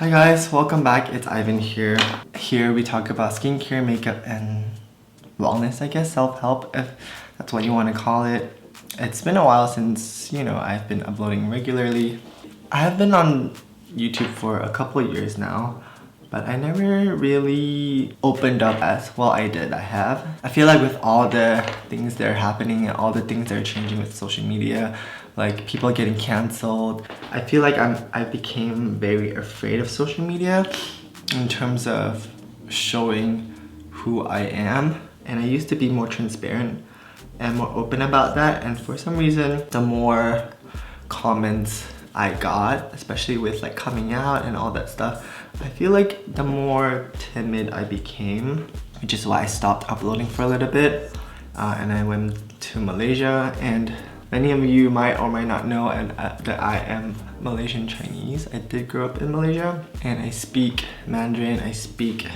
Hi guys, welcome back. It's Ivan here. Here we talk about skincare, makeup, and wellness, I guess, self-help, if that's what you want to call it. It's been a while since, I've been uploading regularly. I have been on YouTube for a couple of years now, but I never really opened up as well. I have. I feel like with all the things that are happening and all the things that are changing with social media, like people getting cancelled, I feel like I became very afraid of social media in terms of showing who I am. And I used to be more transparent and more open about that, and for some reason the more comments I got, especially with like coming out and all that stuff, I feel like the more timid I became, which is why I stopped uploading for a little bit, and I went to Malaysia. And many of you might or might not know that I am Malaysian Chinese. I did grow up in Malaysia, and I speak Mandarin, I speak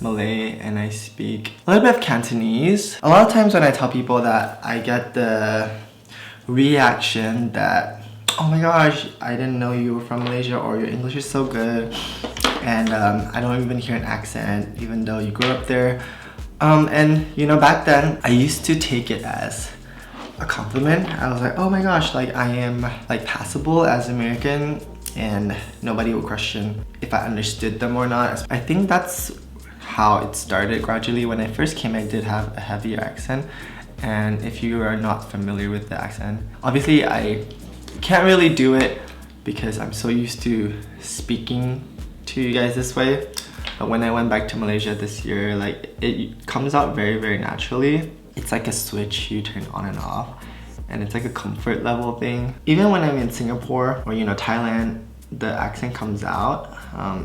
Malay, and I speak a little bit of Cantonese. A lot of times when I tell people that, I get the reaction that, oh my gosh, I didn't know you were from Malaysia, or your English is so good, and I don't even hear an accent even though you grew up there. And back then I used to take it as a compliment. I was like, oh my gosh, like I am like passable as American, and nobody would question if I understood them or not. I think that's how it started gradually. When I first came, I did have a heavier accent, and if you are not familiar with the accent, obviously I can't really do it because I'm so used to speaking to you guys this way. But when I went back to Malaysia this year, like it comes out very, very naturally. It's like a switch you turn on and off, and it's like a comfort level thing. Even when I'm in Singapore or Thailand, the accent comes out.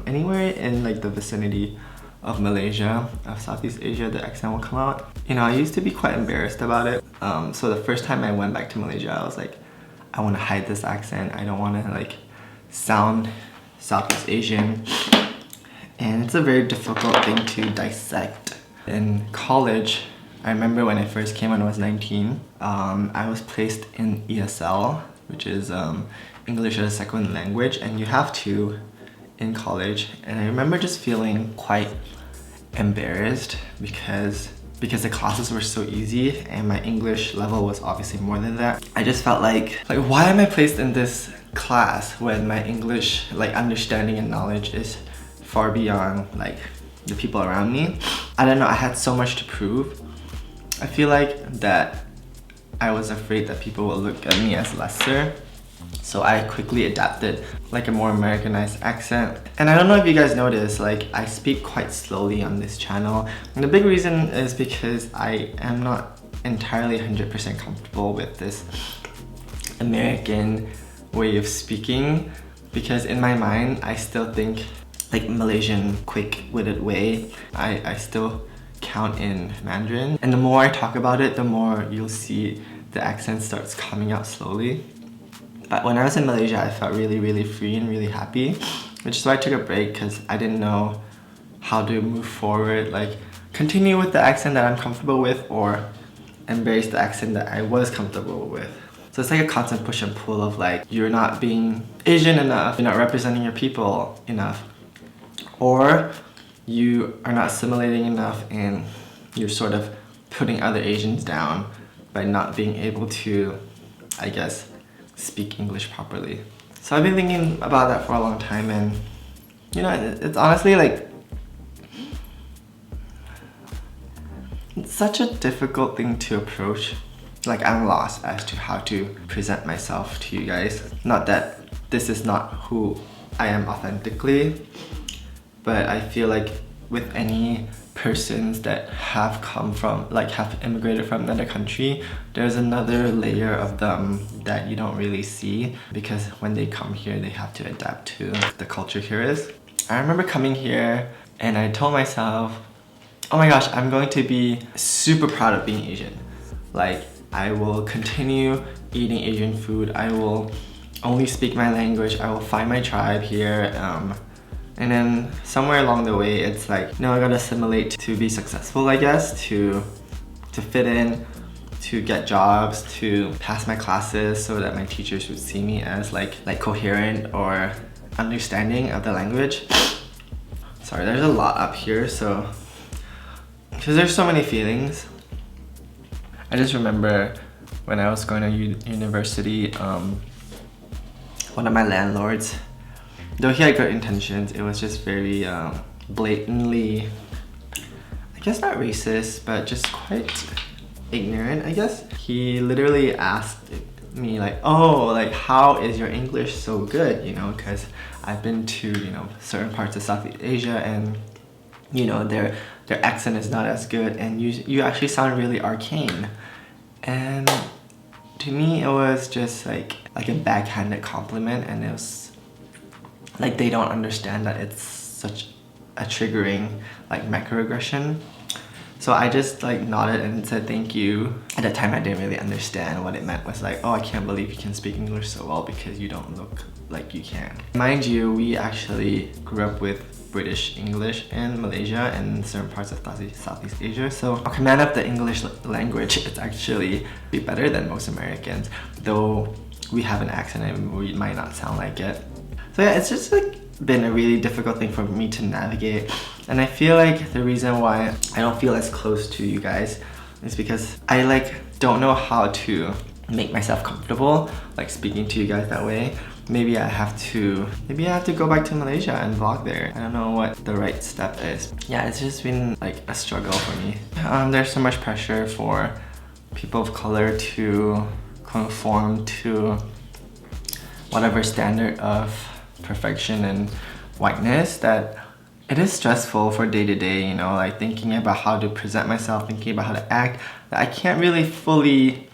Anywhere in like the vicinity of Malaysia, of Southeast Asia, the accent will come out. I used to be quite embarrassed about it. So the first time I went back to Malaysia, I was like, I want to hide this accent. I don't want to like sound Southeast Asian. And it's a very difficult thing to dissect. In college, I remember when I first came when I was 19, I was placed in ESL, which is English as a second language, and you have to in college. And I remember just feeling quite embarrassed because the classes were so easy and my English level was obviously more than that. I just felt like why am I placed in this class when my English understanding and knowledge is far beyond the people around me. I don't know, I had so much to prove. I feel like that I was afraid that people would look at me as lesser, so I quickly adapted a more Americanized accent. And I don't know if you guys noticed, I speak quite slowly on this channel, and the big reason is because I am not entirely 100% comfortable with this American way of speaking, because in my mind I still think Malaysian quick-witted way. I still count in Mandarin, and the more I talk about it, the more you'll see the accent starts coming out slowly. But when I was in Malaysia, I felt really, really free and really happy, which is why I took a break, because I didn't know how to move forward, continue with the accent that I'm comfortable with or embrace the accent that I was comfortable with. So it's like a constant push and pull of you're not being Asian enough, you're not representing your people enough, or you are not assimilating enough and you're sort of putting other Asians down by not being able to, I guess, speak English properly. So I've been thinking about that for a long time, and it's honestly it's such a difficult thing to approach. I'm lost as to how to present myself to you guys. Not that this is not who I am authentically, but I feel like with any persons that have come from, have immigrated from another country, there's another layer of them that you don't really see, because when they come here, they have to adapt to the culture here is. I remember coming here and I told myself, oh my gosh, I'm going to be super proud of being Asian. I will continue eating Asian food, I will only speak my language, I will find my tribe here. And then somewhere along the way, it's I gotta assimilate to be successful, I guess, to fit in, to get jobs, to pass my classes so that my teachers would see me as coherent, or understanding of the language. Sorry, there's a lot up here, so because there's so many feelings. I just remember when I was going to university, one of my landlords, though he had good intentions, it was just very blatantly, I guess not racist, but just quite ignorant, I guess. He literally asked me like, oh, like how is your English so good, you know, because I've been to, you know, certain parts of Southeast Asia, and you know, their accent is not as good, and you actually sound really arcane. And to me, it was just like a backhanded compliment, and it was like they don't understand that it's such a triggering like microaggression. So I just like nodded and said thank you. At the time I didn't really understand what it meant. Was like, oh, I can't believe you can speak English so well because you don't look like you can. Mind you, we actually grew up with British English in Malaysia and certain parts of Southeast Asia. So our command of the English language is actually better than most Americans, though we have an accent and we might not sound like it. So yeah, it's just like been a really difficult thing for me to navigate, and I feel like the reason why I don't feel as close to you guys is because I like don't know how to make myself comfortable like speaking to you guys that way. Maybe I have to go back to Malaysia and vlog there. I don't know what the right step is. Yeah, it's just been like a struggle for me. There's so much pressure for people of color to conform to whatever standard of perfection and whiteness that it is stressful for day to day, you know, like thinking about how to present myself, thinking about how to act, that I can't really fully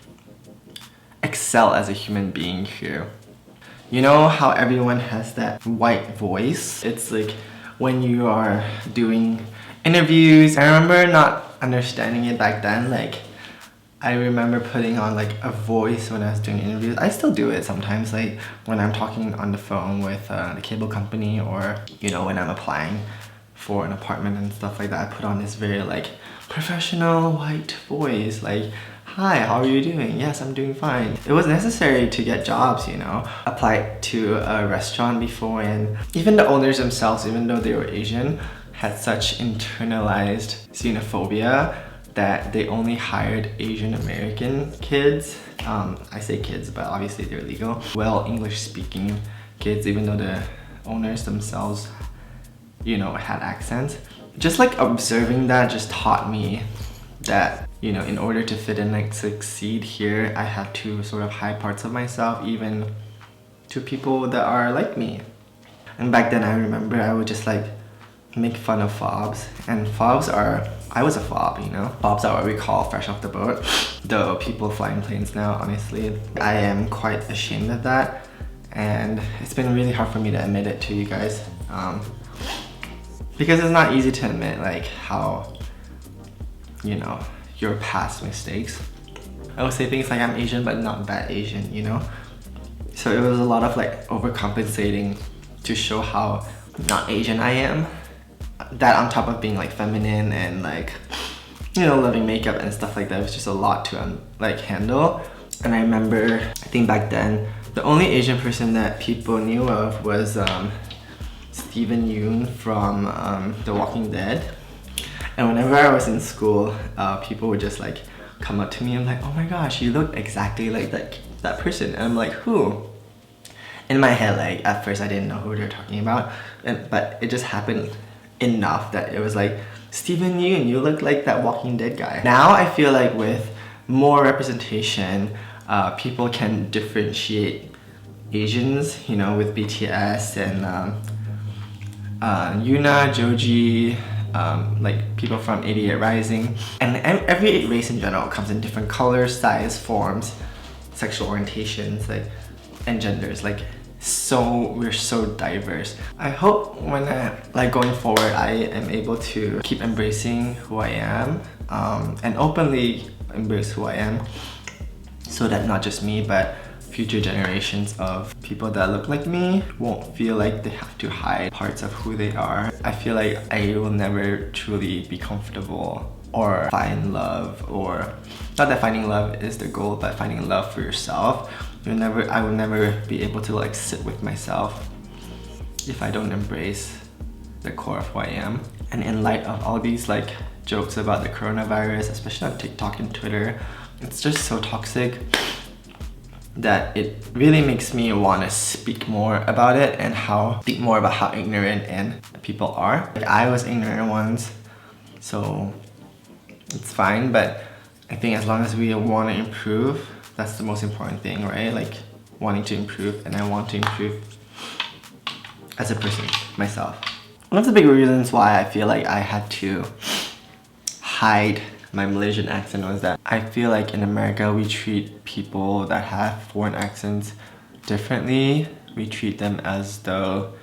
excel as a human being here. You know how everyone has that white voice? It's like when you are doing interviews. I remember not understanding it back then. Like I remember putting on like a voice when I was doing interviews. I still do it sometimes, like when I'm talking on the phone with the cable company, or you know, when I'm applying for an apartment and stuff like that. I put on this very like professional white voice, like, hi, how are you doing? Yes, I'm doing fine. It was necessary to get jobs, you know. Applied to a restaurant before, and even the owners themselves, even though they were Asian, had such internalized xenophobia that they only hired Asian American kids. I say kids, but obviously they're legal. Well, English speaking kids, even though the owners themselves, you know, had accents. Just like observing that just taught me that, you know, in order to fit in, like succeed here, I have to sort of hide parts of myself even to people that are like me. And back then I remember I would just like make fun of fobs, and fobs are, I was a fob, you know. Fobs are what we call fresh off the boat. Though people flying planes now, honestly, I am quite ashamed of that, and it's been really hard for me to admit it to you guys, because it's not easy to admit like how, you know, your past mistakes. I would say things like I'm Asian but not that Asian, you know. So it was a lot of like overcompensating to show how not Asian I am. That on top of being like feminine and like, you know, loving makeup and stuff like that, was just a lot to like handle. And I remember, I think back then, the only Asian person that people knew of was Steven Yeun from The Walking Dead. And whenever I was in school, people would just like come up to me and like, oh my gosh, you look exactly like that person. And I'm like, who? In my head, like at first I didn't know who they were talking about, but it just happened enough that it was like, Steven Yeun, you look like that Walking Dead guy. Now I feel like with more representation, people can differentiate Asians, you know, with BTS and Yuna, Joji, like people from 88 Rising, and every race in general comes in different colors, size, forms, sexual orientations, like, and genders. Like, so we're so diverse. I hope when like going forward, I am able to keep embracing who I am, and openly embrace who I am, so that not just me but future generations of people that look like me won't feel like they have to hide parts of who they are. I feel like I will never truly be comfortable or find love, or not that finding love is the goal, but finding love for yourself. I will never be able to like sit with myself if I don't embrace the core of who I am. And in light of all these like jokes about the coronavirus, especially on TikTok and Twitter, it's just so toxic that it really makes me want to speak more about it and speak more about how ignorant and people are. Like, I was ignorant once, so it's fine, but I think as long as we want to improve, that's the most important thing, right? Like wanting to improve, and I want to improve as a person, myself. One of the big reasons why I feel like I had to hide my Malaysian accent was that I feel like in America we treat people that have foreign accents differently. We treat them as though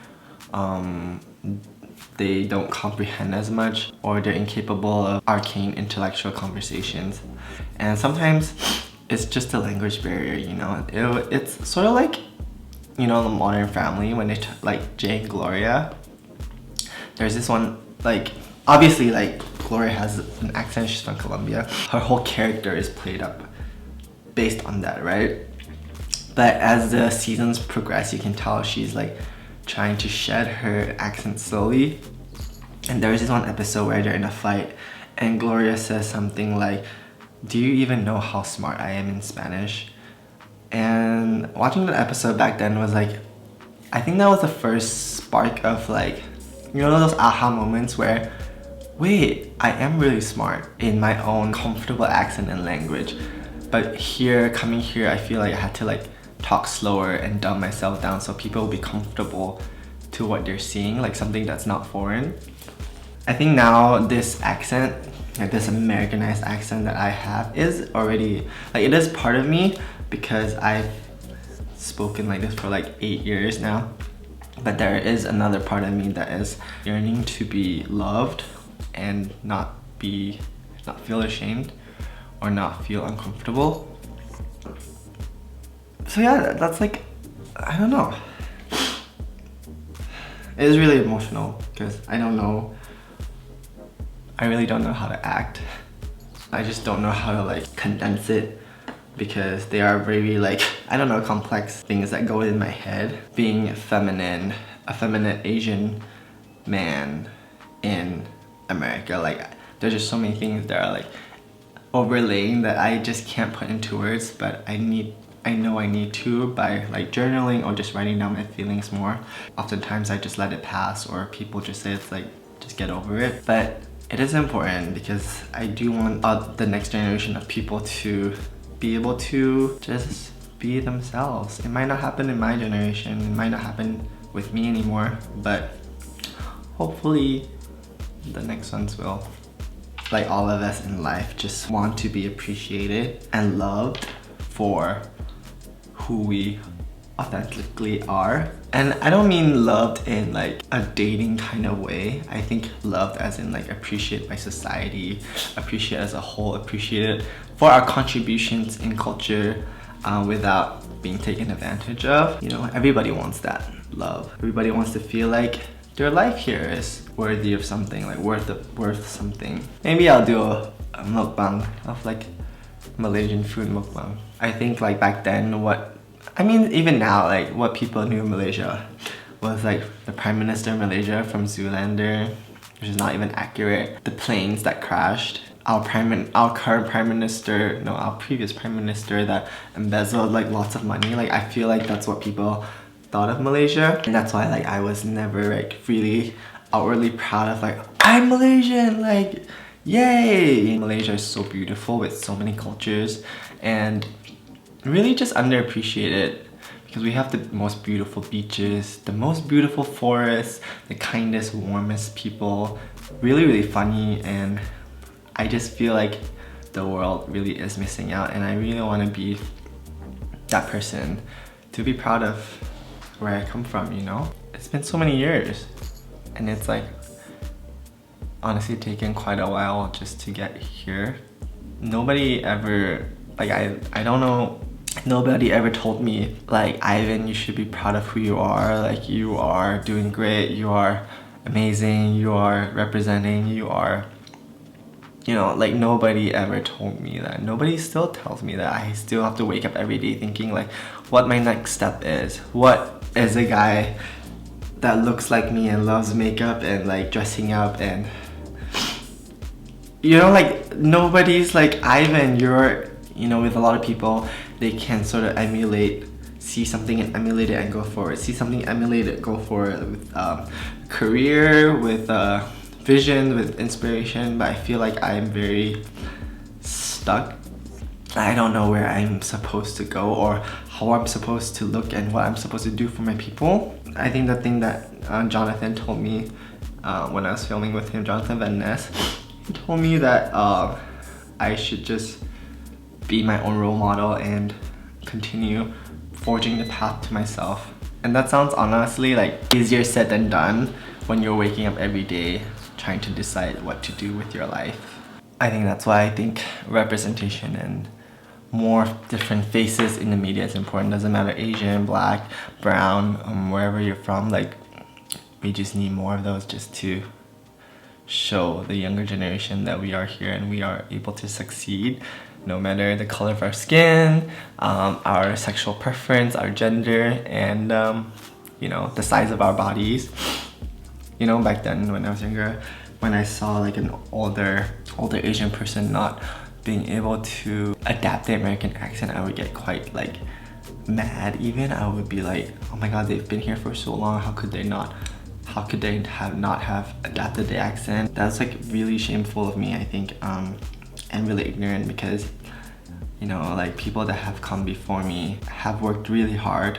they don't comprehend as much, or they're incapable of arcane intellectual conversations. And sometimes it's just a language barrier, you know? It's sort of like, you know, the Modern Family when they like Jay and Gloria. There's this one, like, obviously like Gloria has an accent, she's from Colombia. Her whole character is played up based on that, right? But as the seasons progress, you can tell she's like trying to shed her accent slowly. And there's this one episode where they're in a fight and Gloria says something like, "Do you even know how smart I am in Spanish?" And watching the episode back then was like, I think that was the first spark of like, you know, those aha moments where, wait, I am really smart in my own comfortable accent and language. But coming here, I feel like I had to like talk slower and dumb myself down so people will be comfortable to what they're seeing, like something that's not foreign. I think now this accent, like this Americanized accent that I have, is already, like, it is part of me because I've spoken like this for like 8 years now. But there is another part of me that is yearning to be loved and not feel ashamed or not feel uncomfortable. So yeah, that's like, I don't know. It is really emotional because I really don't know how to act. I just don't know how to like condense it because they are very like, I don't know, complex things that go in my head. Being a feminine Asian man in America, like there's just so many things that are like overlaying that I just can't put into words, but I know I need to by like journaling or just writing down my feelings more. Oftentimes I just let it pass, or people just say it's like, just get over it. But it is important because I do want the next generation of people to be able to just be themselves. It might not happen in my generation, it might not happen with me anymore, but hopefully the next ones will. Like all of us in life just want to be appreciated and loved for who we authentically are. And I don't mean loved in like a dating kind of way. I think loved as in like appreciated by society, appreciated as a whole, appreciated for our contributions in culture without being taken advantage of. You know, everybody wants that love. Everybody wants to feel like their life here is worthy of something, like worth something. Maybe I'll do a mukbang of like Malaysian food mukbang. I think like back then even now, like what people knew of Malaysia was like the Prime Minister of Malaysia from Zoolander, which is not even accurate. The planes that crashed. Our previous Prime Minister that embezzled like lots of money. Like I feel like that's what people thought of Malaysia. And that's why like I was never like really outwardly proud of like, I'm Malaysian, like yay! Malaysia is so beautiful with so many cultures and really just underappreciated because we have the most beautiful beaches, the most beautiful forests, the kindest, warmest people, really funny, and I just feel like the world really is missing out, and I really want to be that person to be proud of where I come from, you know? It's been so many years and it's like honestly taken quite a while just to get here. Nobody ever, like I don't know, nobody ever told me like, Ivan, you should be proud of who you are, like you are doing great, you are amazing, you are representing, you are, you know, like nobody ever told me that. Nobody still tells me that. I still have to wake up every day thinking like what my next step is. What is a guy that looks like me and loves makeup and like dressing up, and you know, like nobody's like Ivan. You're, you know, with a lot of people, they can sort of emulate, see something and emulate it and go for it. See something, emulate it, go for it, with career, with vision, with inspiration. But I feel like I'm very stuck. I don't know where I'm supposed to go or how I'm supposed to look and what I'm supposed to do for my people. I think the thing that Jonathan told me when I was filming with him, Jonathan Van Ness, he told me that I should just be my own role model and continue forging the path to myself. And that sounds honestly like easier said than done when you're waking up every day trying to decide what to do with your life. I think that's why I think representation and more different faces in the media is important. Doesn't matter Asian, black, brown, wherever you're from, like we just need more of those just to show the younger generation that we are here and we are able to succeed no matter the color of our skin, our sexual preference, our gender, and you know, the size of our bodies. You know, back then when I was younger, when I saw like an older Asian person not being able to adapt the American accent, I would get quite like mad even. I would be like, oh my god, they've been here for so long, how could they not have adapted the accent? That's like really shameful of me, I think, and really ignorant, because you know, like people that have come before me have worked really hard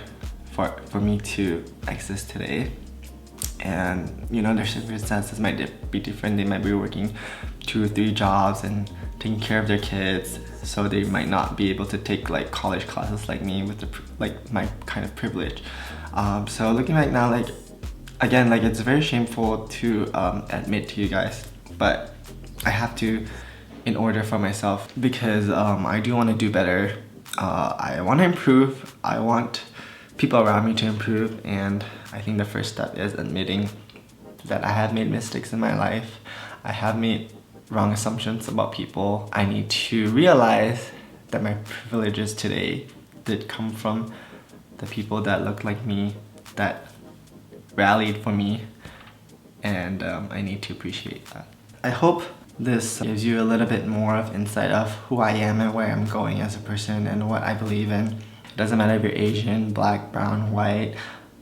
for me to exist today. And you know, their circumstances might be different. They might be working 2 or 3 jobs and taking care of their kids, so they might not be able to take like college classes like me with my kind of privilege. So looking back now, like again, like it's very shameful to admit to you guys, but I have to in order for myself, because I do want to do better. I want to improve. I want people around me to improve, and I think the first step is admitting that I have made mistakes in my life. I have made wrong assumptions about people. I need to realize that my privileges today did come from the people that look like me, that rallied for me, and I need to appreciate that. I hope this gives you a little bit more of insight of who I am and where I'm going as a person and what I believe in. It doesn't matter if you're Asian, black, brown, white,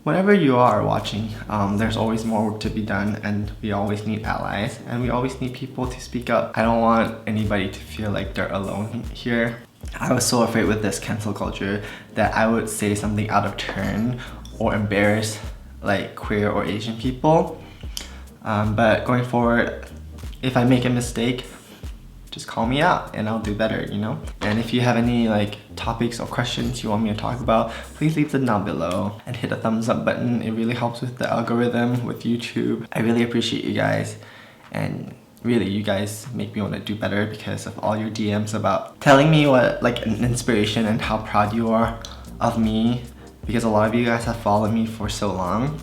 whatever you are watching, there's always more work to be done, and we always need allies, and we always need people to speak up. I don't want anybody to feel like they're alone here. I was so afraid with this cancel culture that I would say something out of turn or embarrass like queer or Asian people. But going forward, if I make a mistake, just call me out and I'll do better, you know? And if you have any like topics or questions you want me to talk about, please leave them down below and hit the thumbs up button. It really helps with the algorithm with YouTube. I really appreciate you guys, and really you guys make me want to do better because of all your DMs about telling me what like an inspiration and how proud you are of me, because a lot of you guys have followed me for so long.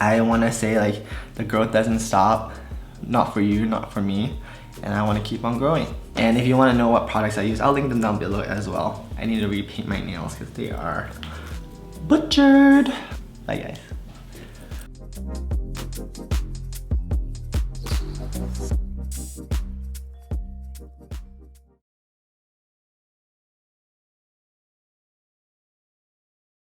I want to say like the growth doesn't stop, not for you, not for me, and I want to keep on growing. And if you want to know what products I use, I'll link them down below as well. I need to repaint my nails because they are butchered. Bye guys.